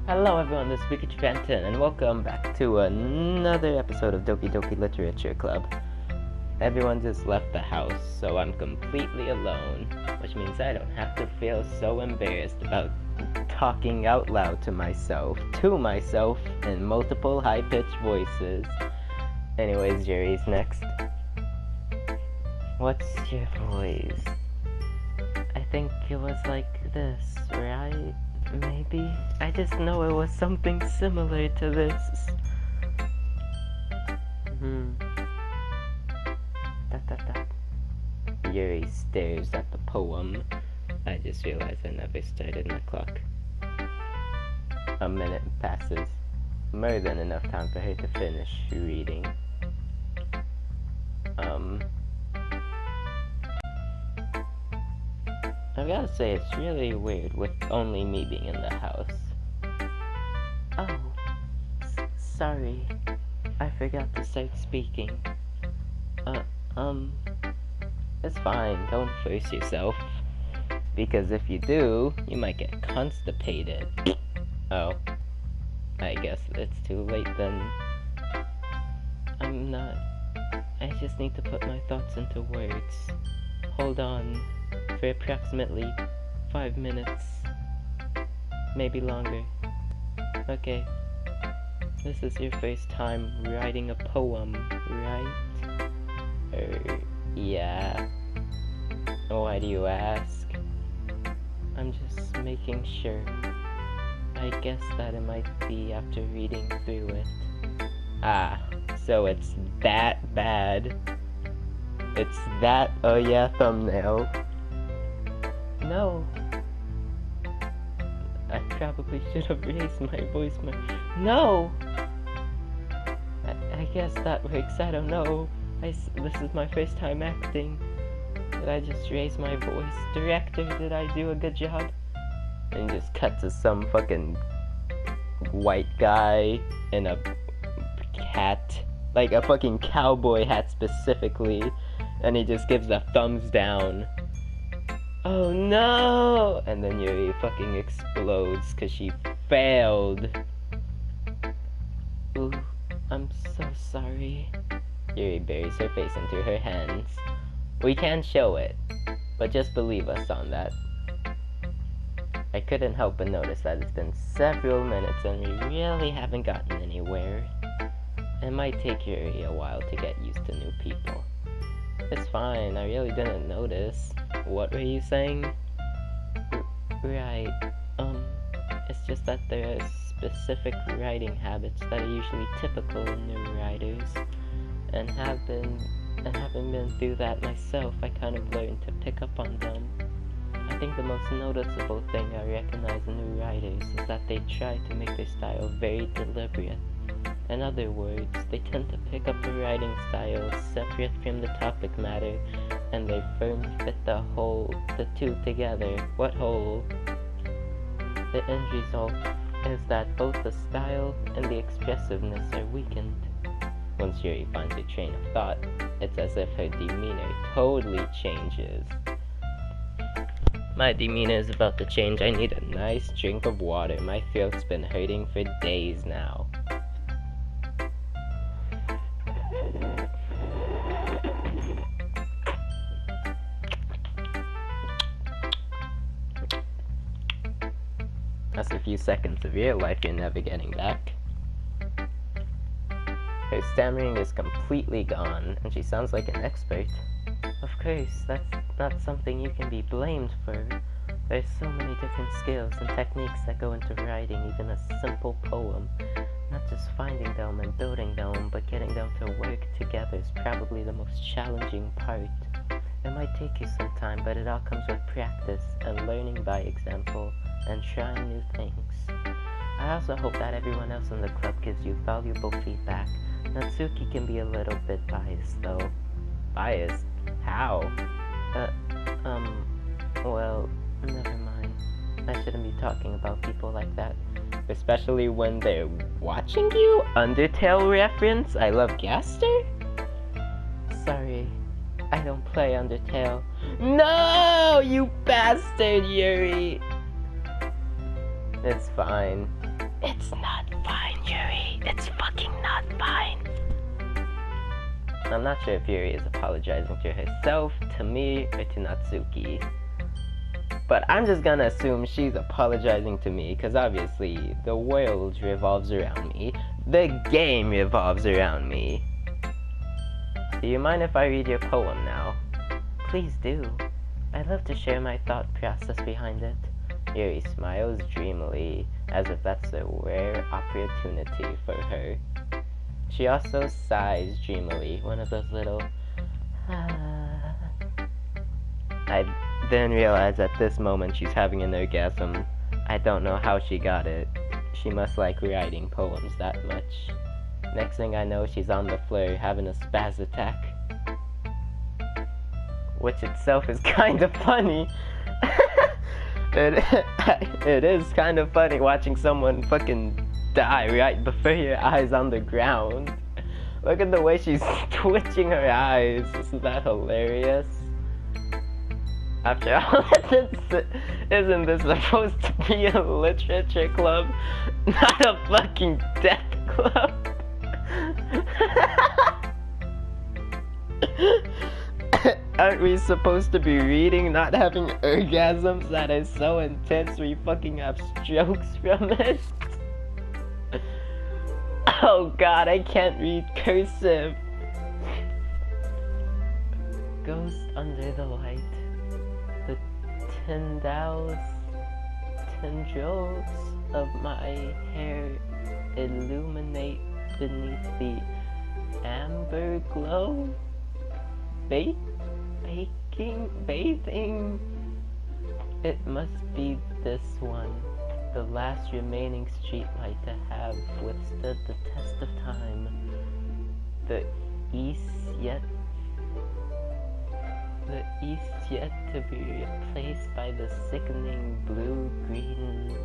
Hello everyone, this is Pikachu Fantin, and welcome back to another episode of Doki Doki Literature Club. Everyone just left the house, so I'm completely alone, which means I don't have to feel so embarrassed about talking out loud to myself, in multiple high-pitched voices. Anyways, Jerry's next. What's your voice? I think it was like this, right? Maybe? I just know it was something similar to this. Yuri stares at the poem. I just realized I never started my clock. A minute passes. More than enough time for her to finish reading. I've gotta say, it's really weird with only me being in the house. Oh, sorry. I forgot to start speaking. It's fine, don't force yourself. Because if you do, you might get constipated. Oh, I guess it's too late then. I'm not. I just need to put my thoughts into words. Hold on. For approximately 5 minutes. Maybe longer. Okay. This is your first time writing a poem, right? Yeah. Why do you ask? I'm just making sure. I guess that it might be after reading through it. Ah, so it's that bad. It's that, oh yeah, thumbnail. No. I probably should have raised my voice more. No! I guess that works, I don't know. This is my first time acting. Did I just raise my voice? Director, did I do a good job? And just cut to some fucking white guy in a hat. Like a fucking cowboy hat specifically. And he just gives a thumbs down. Oh no! And then Yuri fucking explodes because she failed. Ooh, I'm so sorry. Yuri buries her face into her hands. We can't show it, but just believe us on that. I couldn't help but notice that it's been several minutes and we really haven't gotten anywhere. It might take Yuri a while to get used to new people. It's fine, I really didn't notice. What were you saying? Right, it's just that there are specific writing habits that are usually typical in new writers, and having been through that myself, I kind of learned to pick up on them. I think the most noticeable thing I recognize in new writers is that they try to make their style very deliberate. In other words, they tend to pick up a writing style separate from the topic matter, and they firmly fit the two together. What whole? The end result is that both the style and the expressiveness are weakened. Once Yuri finds her train of thought, it's as if her demeanor totally changes. My demeanor is about to change. I need a nice drink of water. My throat's been hurting for days now. That's a few seconds of your life you're never getting back. Her stammering is completely gone, and she sounds like an expert. Of course, that's not something you can be blamed for. There's so many different skills and techniques that go into writing even a simple poem. Not just finding them and building them, but getting them to work together is probably the most challenging part. It might take you some time, but it all comes with practice and learning by example and trying new things. I also hope that everyone else in the club gives you valuable feedback. Natsuki can be a little bit biased though. Biased? How? Well, never mind. I shouldn't be talking about people like that. Especially when they're watching you? Undertale reference? I love Gaster? Sorry, I don't play Undertale. No, you bastard, Yuri! It's fine. It's not fine, Yuri. It's fucking not fine. I'm not sure if Yuri is apologizing to herself, to me, or to Natsuki. But I'm just gonna assume she's apologizing to me, because obviously the world revolves around me. The game revolves around me. Do you mind if I read your poem now? Please do. I'd love to share my thought process behind it. Yuri smiles dreamily, as if that's a rare opportunity for her. She also sighs dreamily, one of those little I then realize at this moment she's having an orgasm. I don't know how she got it. She must like writing poems that much. Next thing I know, she's on the floor having a spaz attack. Which itself is kind of funny. It is kind of funny watching someone fucking die right before your eyes on the ground. Look at the way she's twitching her eyes. Isn't that hilarious? After all, isn't this supposed to be a literature club? Not a fucking death club? Aren't we supposed to be reading, not having orgasms that is so intense we fucking have strokes from it? Oh god, I can't read cursive. Ghost under the light. The tendrils of my hair illuminate beneath the amber glow. Bathing. It must be this one, the last remaining streetlight to have withstood the test of time. The east yet to be replaced by the sickening blue-green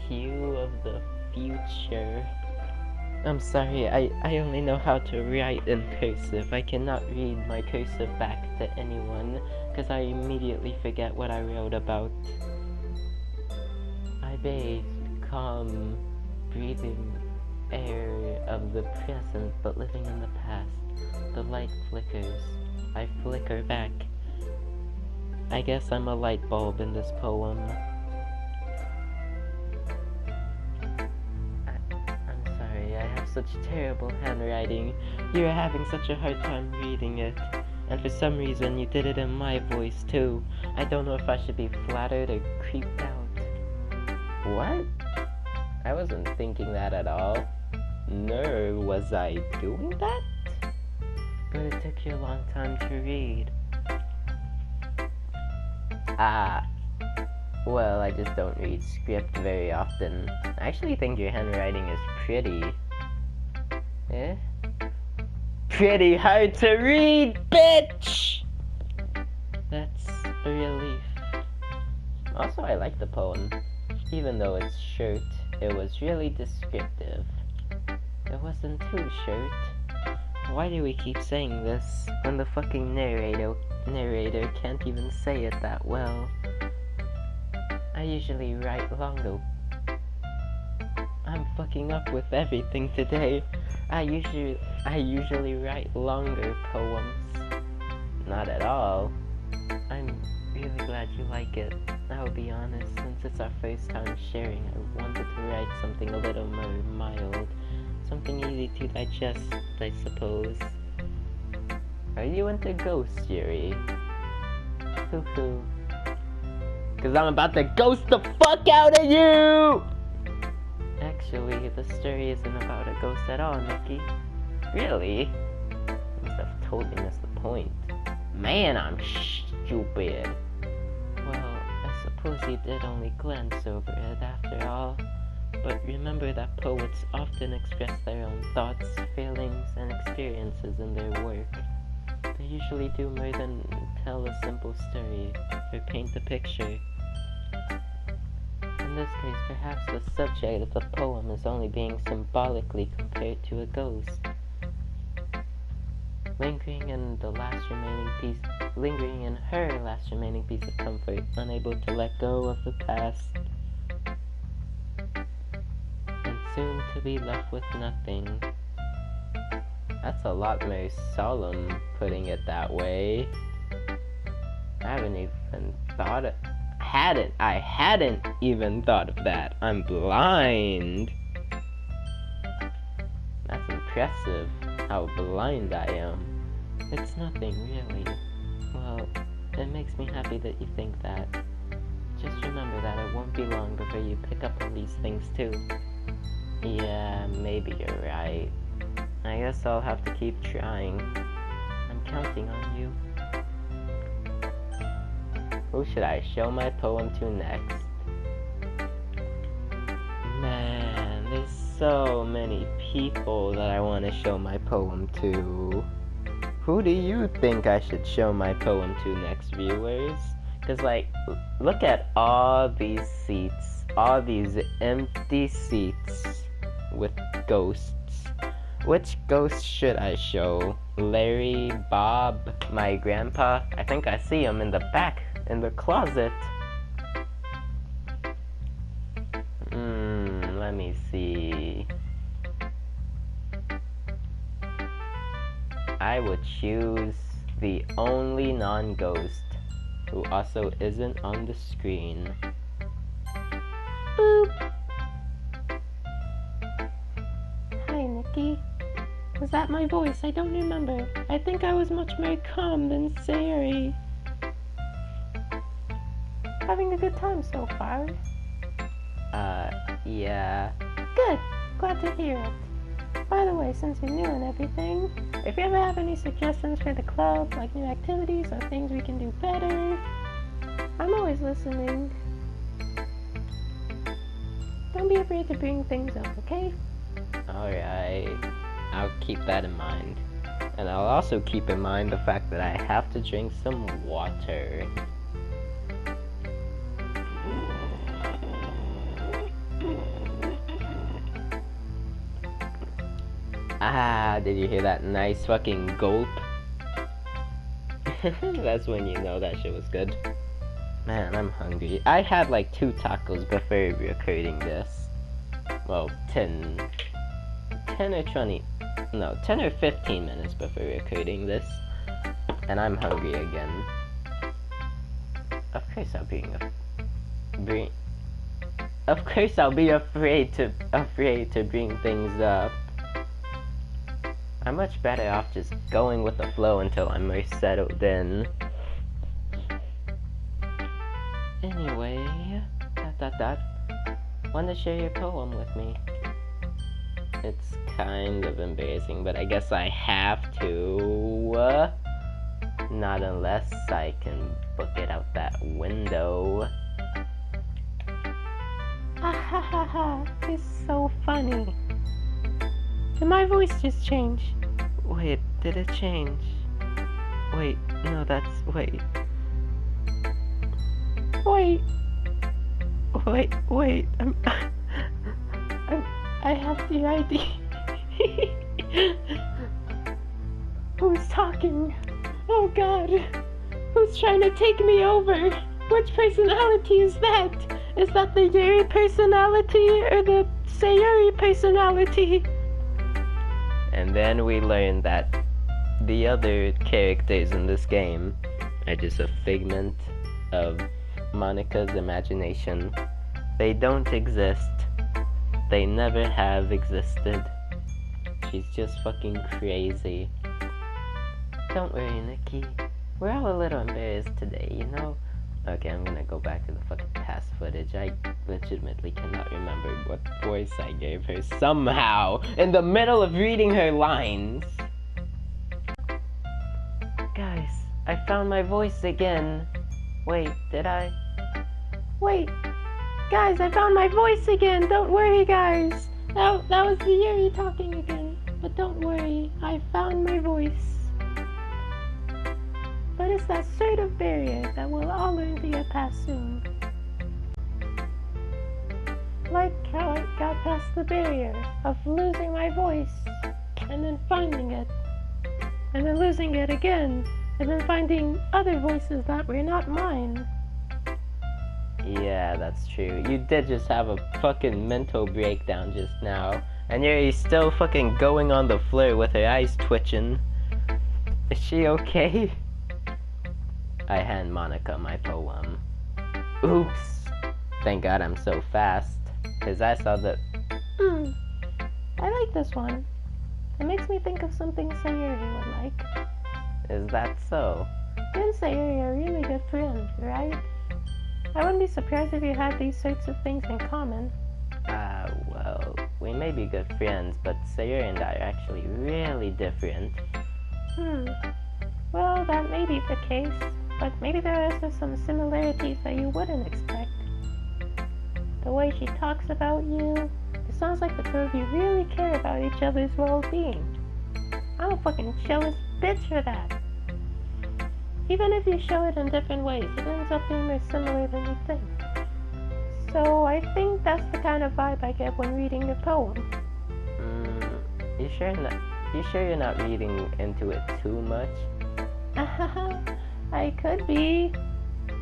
hue of the future. I'm sorry, I only know how to write in cursive. I cannot read my cursive back to anyone, because I immediately forget what I wrote about. I bathe, calm, breathing air of the present, but living in the past. The light flickers. I flicker back. I guess I'm a light bulb in this poem. Such terrible handwriting. You were having such a hard time reading it. And for some reason you did it in my voice too. I don't know if I should be flattered or creeped out. What? I wasn't thinking that at all. Nor was I doing that? But it took you a long time to read. Well, I just don't read script very often. I actually think your handwriting is pretty. Eh? Pretty hard to read, bitch! That's a relief. Also, I like the poem. Even though it's short, it was really descriptive. It wasn't too short. Why do we keep saying this when the fucking narrator can't even say it that well? I usually write long though. I'm fucking up with everything today. I usually write longer poems. Not at all. I'm really glad you like it. I'll be honest, since it's our first time sharing, I wanted to write something a little more mild. Something easy to digest, I suppose. Are you into ghosts, Yuri? Hoo-hoo. 'Cause I'm about to ghost the fuck out of you! Actually, the story isn't about a ghost at all, Nikki. Really? You must have totally missed the point. Man, I'm stupid. Well, I suppose you did only glance over it after all. But remember that poets often express their own thoughts, feelings, and experiences in their work. They usually do more than tell a simple story or paint a picture. In this case, perhaps the subject of the poem is only being symbolically compared to a ghost. Lingering in her last remaining piece of comfort, unable to let go of the past. soon to be left with nothing. That's a lot more solemn, putting it that way. I haven't even thought of... I hadn't even thought of that. I'm blind. That's impressive, how blind I am. It's nothing, really. Well, it makes me happy that you think that. Just remember that it won't be long before you pick up on these things too. Yeah, maybe you're right. I guess I'll have to keep trying. I'm counting on you. Who should I show my poem to next? Man, there's so many people that I want to show my poem to. Who do you think I should show my poem to next, viewers? Because, like, look at all these seats. All these empty seats with ghosts. Which ghost should I show? Larry, Bob, my grandpa? I think I see him in the back, in the closet. Let me see. I would choose the only non-ghost who also isn't on the screen. Boop! Hi, Nikki. Was that my voice? I don't remember. I think I was much more calm than Sayuri. Having a good time so far? Yeah. Good. Glad to hear it. By the way, since you're new and everything, if you ever have any suggestions for the club, like new activities or things we can do better, I'm always listening. Don't be afraid to bring things up, okay? Alright. I'll keep that in mind. And I'll also keep in mind the fact that I have to drink some water. Ah, did you hear that nice fucking gulp? That's when you know that shit was good. Man, I'm hungry. I had like 2 tacos before recording this. Well, 10 or 20, no, 10 or 15 minutes before recording this. And I'm hungry again. Of course I'll be afraid to bring things up. I'm much better off just going with the flow until I'm more settled in. Anyway, want to share your poem with me? It's kind of embarrassing, but I guess I have to. Not unless I can book it out that window. Ah ha ha ha, it's so funny. Did my voice just change? Wait, did it change? Wait, no, that's, wait. Wait, I have the ID. Who's talking? Oh god, who's trying to take me over? Which personality is that? Is that the Yuri personality or the Sayuri personality? And then we learned that the other characters in this game are just a figment of Monika's imagination. They don't exist. They never have existed. She's just fucking crazy. Don't worry, Nikki. We're all a little embarrassed today, you know? Okay, I'm gonna go back to the fucking past footage. I legitimately cannot remember what voice I gave her somehow in the middle of reading her lines. Guys, I found my voice again. Wait, did I? Wait, guys, I found my voice again. Don't worry, guys. That was the Yuri talking again. But don't worry, I found my voice. But it's that sort of barrier that we'll all learn to get past soon. Like how I got past the barrier of losing my voice, and then finding it, and then losing it again, and then finding other voices that were not mine. Yeah, that's true. You did just have a fucking mental breakdown just now. And you're still fucking going on the floor with her eyes twitching. Is she okay? I hand Monica my poem. Oops. Thank God I'm so fast. Cause I saw the... I like this one. It makes me think of something Sayuri would like. Is that so? You and Sayuri are really good friends, right? I wouldn't be surprised if you had these sorts of things in common. Well, we may be good friends, but Sayuri and I are actually really different. Well, that may be the case, but maybe there are also some similarities that you wouldn't expect. The way she talks about you, it sounds like the two of you really care about each other's well-being. I'm a fucking jealous bitch for that. Even if you show it in different ways, it ends up being more similar than you think. So I think that's the kind of vibe I get when reading your poem. You sure you're not reading into it too much? I could be.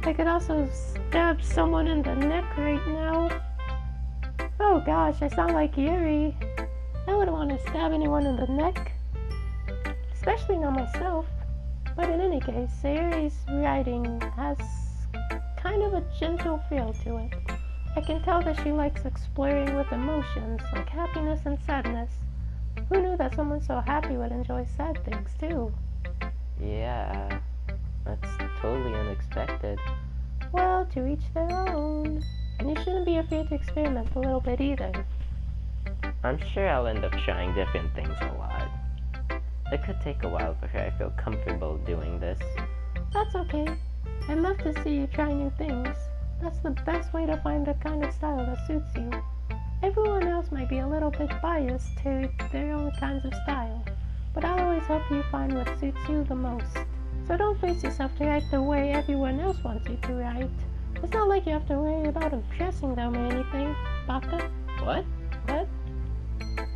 I could also stab someone in the neck right now. Oh gosh, I sound like Yuri. I wouldn't want to stab anyone in the neck. Especially not myself. But in any case, Sayuri's writing has kind of a gentle feel to it. I can tell that she likes exploring with emotions, like happiness and sadness. Who knew that someone so happy would enjoy sad things, too? Yeah, that's totally unexpected. Well, to each their own. And you shouldn't be afraid to experiment a little bit either. I'm sure I'll end up trying different things a lot. It could take a while before I feel comfortable doing this. That's okay. I'd love to see you try new things. That's the best way to find the kind of style that suits you. Everyone else might be a little bit biased to their own kinds of style, but I'll always help you find what suits you the most. So don't force yourself to write the way everyone else wants you to write. It's not like you have to worry about impressing them or anything, Baka. What? What?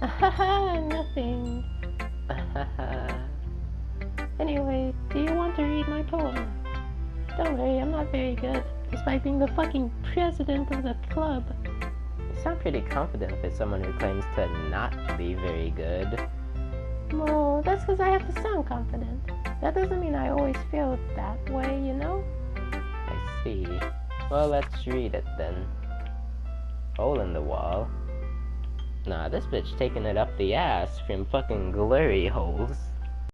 Haha, nothing. Anyway, do you want to read my poem now? Don't worry, I'm not very good, despite being the fucking president of the club. You sound pretty confident for someone who claims to not be very good. Well, that's because I have to sound confident. That doesn't mean I always feel that way, you know? I see. Well, let's read it then. Hole in the wall. Nah, this bitch taking it up the ass from fucking glory holes.